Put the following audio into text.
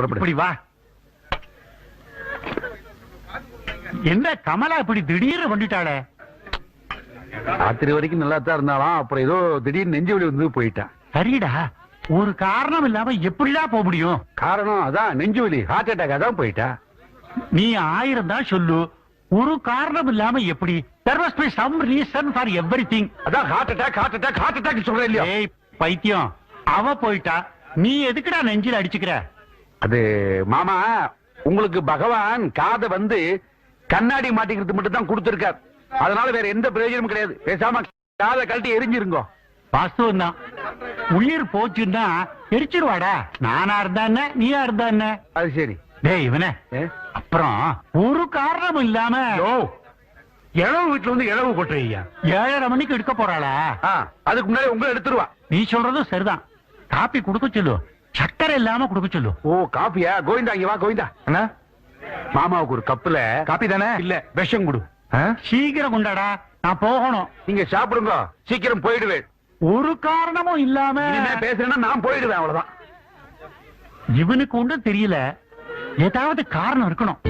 இப்படி வா. என்ன கமலா இப்படி திடீர்னு வந்துட்டாளே? ராத்திரி வரைக்கும் நல்லா தான் இருந்தாலும் அப்புறம் ஏதோ திடீர்னு நெஞ்சு வலி வந்து போயிட்டான். சரிடா, ஒரு காரணம் இல்லாம எப்படிலாம் போக முடியும்? காரணம் அதான் நெஞ்சு வலி, ஹார்ட் அட்டாக், அதான் போயிட்டா. நீ 1000 தான் சொல்லு, ஒரு காரணம் இல்லாம எப்படி? there must be some reason for everything. அதான் heart attack heart attack heart attack சொல்றேன் இல்லையா? ஏய் பைத்தியம், அவ போயிட்டா, நீ எதுக்குடா நெஞ்சில அடிச்சுக்கிற? அது மாமா, உங்களுக்கு பகவான் காதை வந்து கண்ணாடி மாட்டிக்கிறது மட்டும் தான் கொடுத்திருக்கார். அதனால வேற எந்த பிரயோஜனமும் கிடையாது. பேசாம காதை கழட்டி எரிஞ்சிருங்கோ. வாஸ்தவம் தான், உயிர் போச்சுன்னா எரிச்சிருவாடா. நானா இருந்தா என்ன, நீயா இருந்தா என்ன? அது சரி. டேய் இவனே, அப்புறம் ஒரு காரணம் இல்லாம இழவு வீட்டுல வந்து இழவு கொட்டுறீங்க. 7:30 மணிக்கு எடுக்க போறாளா? அதுக்கு முன்னாடி உங்களை எடுத்துருவா. நீ சொல்றதும் சரிதான். காப்பி குடுக்க சொல்லு, சக்கரை இல்லாம குடுக்க சொல்லு. ஓ காப்பியா? கோவிந்தா இங்க வா. கோவிந்தா அண்ணா, மாமாவுக்கு ஒரு கப்புல காப்பி தானே? இல்ல விஷம் குடு. சீக்கிரம் கொண்டாடா, நான் போகணும். நீங்க சாப்பிடுங்க, சீக்கிரம் போயிடுவேன். ஒரு காரணமும் இல்லாம பேசுறேன்னா நான் போயிடுவேன், அவ்வளவுதான். இவனுக்கு ஒன்றும் தெரியல, ஏதாவது காரணம் இருக்கணும்.